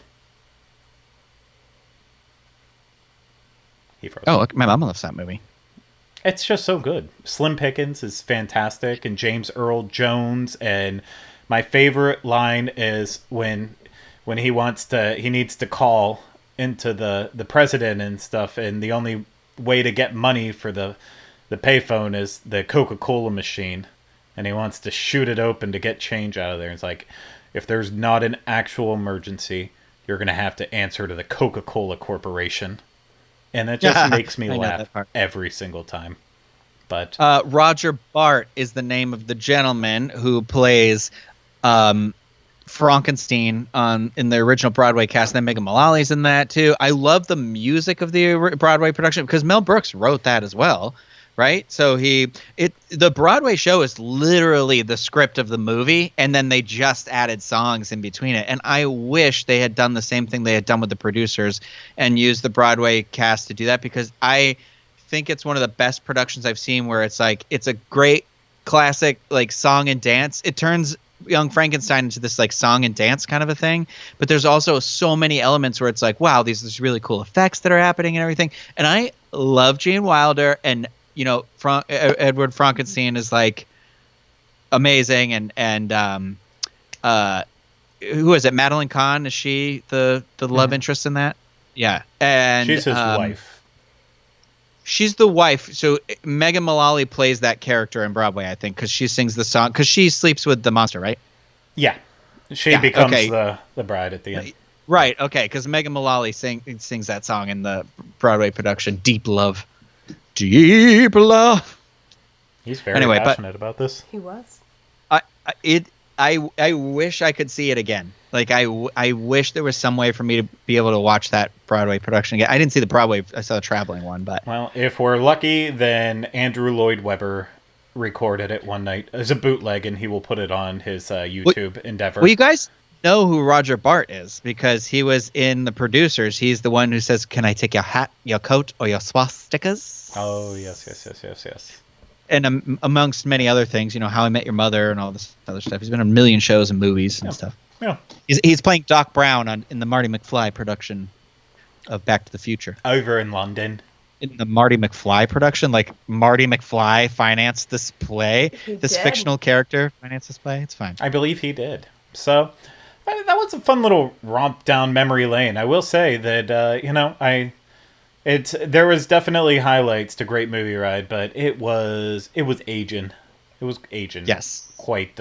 He froze. Oh, look, my mama loves that movie. It's just so good. Slim Pickens is fantastic, and James Earl Jones. And my favorite line is when he needs to call into the president and stuff, and the only way to get money for the payphone is the Coca-Cola machine, and he wants to shoot it open to get change out of there. It's like, if there's not an actual emergency, you're gonna have to answer to the Coca-Cola Corporation. And that just makes me laugh every single time. But Roger Bart is the name of the gentleman who plays Frankenstein in the original Broadway cast. And then Megan Mullally's in that too. I love the music of the Broadway production because Mel Brooks wrote that as well, right? So the Broadway show is literally the script of the movie, and then they just added songs in between it. And I wish they had done the same thing they had done with the producers and used the Broadway cast to do that, because I think it's one of the best productions I've seen where it's like it's a great classic like song and dance. It turns Young Frankenstein into this like song and dance kind of a thing, but there's also so many elements where it's like, wow, these really cool effects that are happening and everything. And I love Gene Wilder, and Edward Frankenstein is like amazing, and who is it? Madeline Kahn, is she the love interest in that? Yeah, and she's his wife. She's the wife. So Megan Mullally plays that character in Broadway, I think, because she sings the song, because she sleeps with the monster, right? Yeah, she becomes the bride at the end. Right. Okay, because Megan Mullally sings that song in the Broadway production, Deep Love. Deep Love. He's very passionate about this. He was. I wish I could see it again. Like I wish there was some way for me to be able to watch that Broadway production again. I didn't see the Broadway. I saw the traveling one, but well, if we're lucky, then Andrew Lloyd Webber recorded it one night as a bootleg, and he will put it on his YouTube endeavor. Will you guys know who Roger Bart is because he was in The Producers. He's the one who says, "Can I take your hat, your coat, or your swastikas?" Oh, yes. And amongst many other things, How I Met Your Mother and all this other stuff. He's been in a million shows and movies and stuff. Yeah. He's playing Doc Brown in the Marty McFly production of Back to the Future. Over in London. In the Marty McFly production, like Marty McFly financed this play. This fictional character financed this play. It's fine. I believe he did. So that was a fun little romp down memory lane. I will say that there was definitely highlights to Great Movie Ride, but it was aging. It was aging. Yes. Quite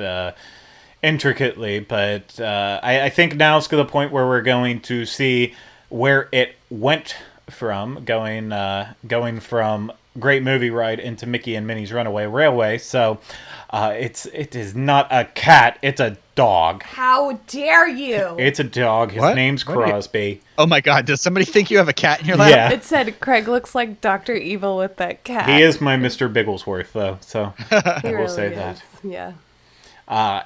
intricately, but I think now it's to the point where we're going to see where it went from, going from Great Movie Ride into Mickey and Minnie's Runaway Railway. So it is not a cat, it's a dog. How dare you? It's a dog. His name's Crosby. Oh my God, does somebody think you have a cat in your lap? Yeah. It said Craig looks like Dr. Evil with that cat. He is my Mr. Bigglesworth, though, so I will really say is. that. Yeah.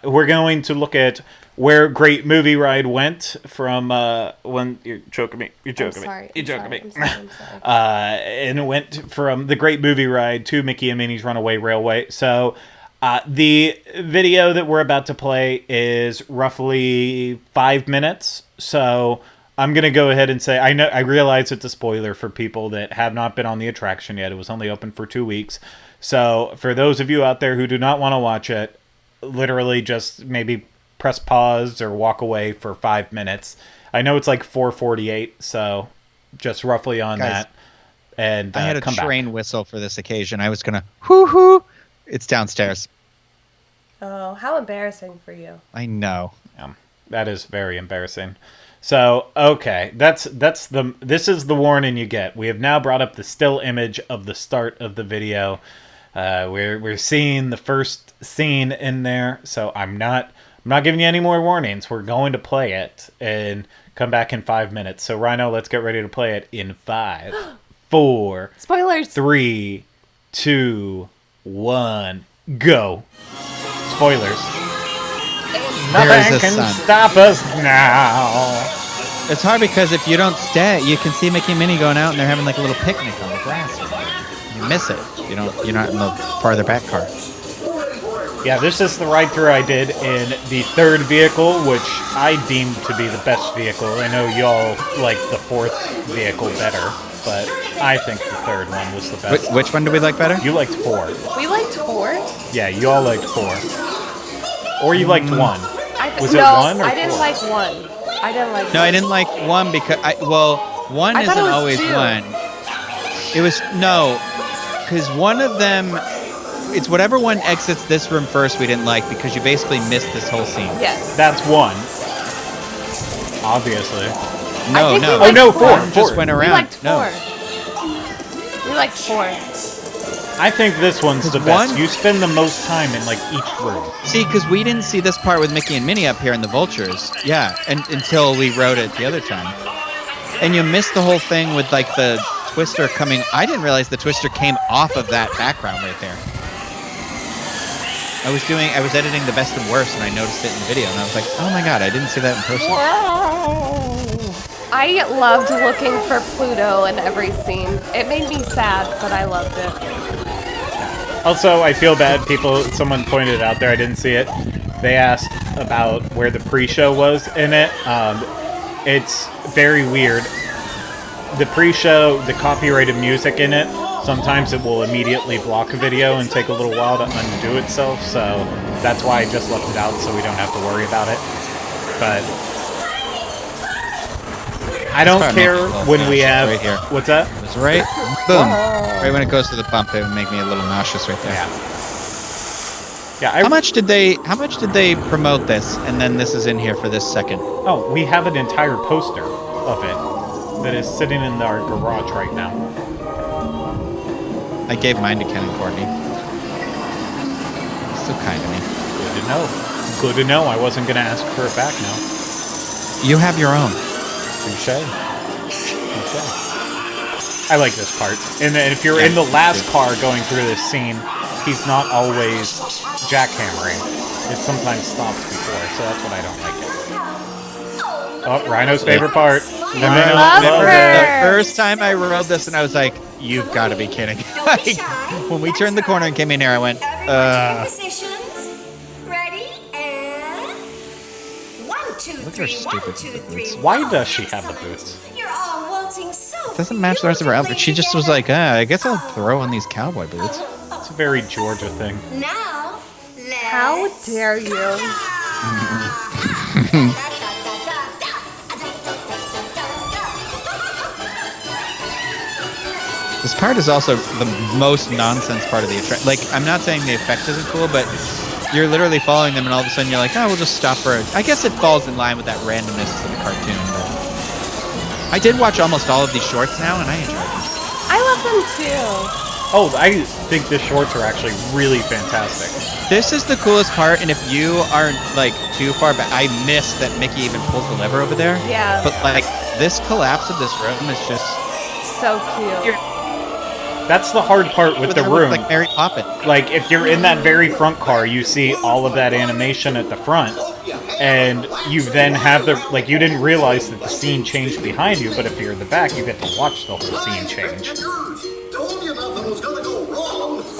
We're going to look at where Great Movie Ride went from when you're joking me. You're joking me. You're joking me. I'm sorry. And it went from the Great Movie Ride to Mickey and Minnie's Runaway Railway. So the video that we're about to play is roughly 5 minutes. So I'm going to go ahead and say, I realize it's a spoiler for people that have not been on the attraction yet. It was only open for 2 weeks. So for those of you out there who do not want to watch it, literally just maybe press pause or walk away for 5 minutes. I know it's like 4:48, so just roughly on Guys, that. And I had a come train back. whistle for this occasion. I was gonna hoo. It's downstairs. Oh, how embarrassing for you. I know. That is very embarrassing. So, okay, this is the warning you get. We have now brought up the still image of the start of the video. We're seeing the first scene in there, so I'm not giving you any more warnings. We're going to play it and come back in 5 minutes. So Rhino, let's get ready to play it in 5, 4, Spoilers. 3, 2, 1, go. Spoilers. Nothing can stop us now. It's hard because if you don't stay, you can see Mickey and Minnie going out and they're having like a little picnic on the grass. You miss it. You're not in the farther back car. Yeah, this is the ride-through I did in the third vehicle, which I deemed to be the best vehicle. I know y'all like the fourth vehicle better, but I think the third one was the best. Which one do we like better? You liked 4. We liked 4? Yeah, you all liked 4. Or you liked 1. Was it 1 or 4? I didn't like 1. I didn't like 1. No, I didn't like 1 because, 1 isn't always 2. 1. It was, no, because one of them, it's whatever one exits this room first we didn't like because you basically missed this whole scene. Yes. That's 1. Obviously. No. Oh, no, 4. Just went around. We liked 4. No. We liked 4. I think this one's the best. one- You spend the most time in like each room. See, because we didn't see this part with Mickey and Minnie up here in the Vultures. Yeah, and until we rode it the other time. And you missed the whole thing with like the twister coming. I didn't realize the twister came off of that background right there. I was editing the best and worst, and I noticed it in the video, and I was like, oh my god, I didn't see that in person. I loved looking for Pluto in every scene. It made me sad, but I loved it. Also, I feel bad. Someone pointed it out there. I didn't see it. They asked about where the pre-show was in it. It's very weird. The pre-show, the copyrighted music in it, sometimes it will immediately block a video and take a little while to undo itself. So that's why I just left it out, so we don't have to worry about it. But I don't care when we have. Right here. What's that? It was right, boom, right when it goes to the bump, it would make me a little nauseous right there. Yeah. How much did they promote this, and then this is in here for this second? Oh, we have an entire poster of it that is sitting in our garage right now. I gave mine to Ken and Courtney. So kind of me. Good to know. Good to know. I wasn't going to ask for it back now. You have your own. Touche. I like this part. And then if you're in the last car going through this scene, he's not always jackhammering. It sometimes stops before, so that's what I don't like it. Oh, Rhino's favorite part. Remember, love remember her. the first time I rode this, and I was like, "You've got to be kidding!" Like, when we turned the corner and came in here, I went, Ready and 1, 2, Look at her 3, 1, stupid 2, boots. 3. Why does she have the boots? You're all waltzing so Doesn't match the rest of her outfit. She just was like, I guess I'll throw on these cowboy boots. It's a very Georgia thing. Now, let's How dare you? This part is also the most nonsense part of the attraction. Like, I'm not saying the effect isn't cool, but you're literally following them, and all of a sudden you're like, oh, we'll just stop for it. I guess it falls in line with that randomness of the cartoon. But I did watch almost all of these shorts now, and I enjoyed them. I love them too. Oh, I think the shorts are actually really fantastic. This is the coolest part, and if you aren't, like, too far back, I missed that Mickey even pulls the lever over there. Yeah. But, like, this collapse of this room is just... So cute. That's the hard part with the her look room. like Mary Poppins. Like, if you're in that very front car, you see all of that animation at the front, and you then have the, like, you didn't realize that the scene changed behind you, but if you're in the back, you get to watch the whole scene change.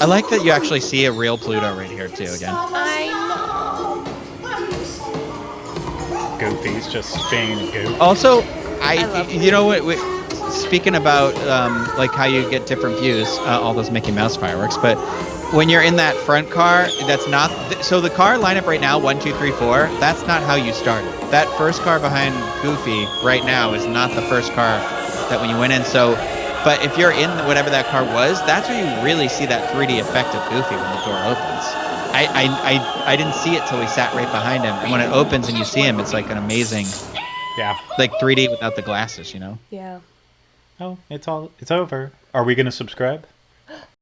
I like that you actually see a real Pluto right here, too, again. I know. Goofy's just being a goof. Also, love you know what, speaking about, like, how you get different views, all those Mickey Mouse fireworks, but when you're in that front car, that's not... So the car lineup right now, 1, 2, 3, 4, that's not how you started. That first car behind Goofy right now is not the first car that when you went in, so... But if you're in whatever that car was, that's where you really see that 3D effect of Goofy when the door opens. I didn't see it till we sat right behind him, and when it opens and you see him, it's like an amazing... Yeah. Like 3D without the glasses, you know? Yeah. Oh, it's over. Are we going to subscribe?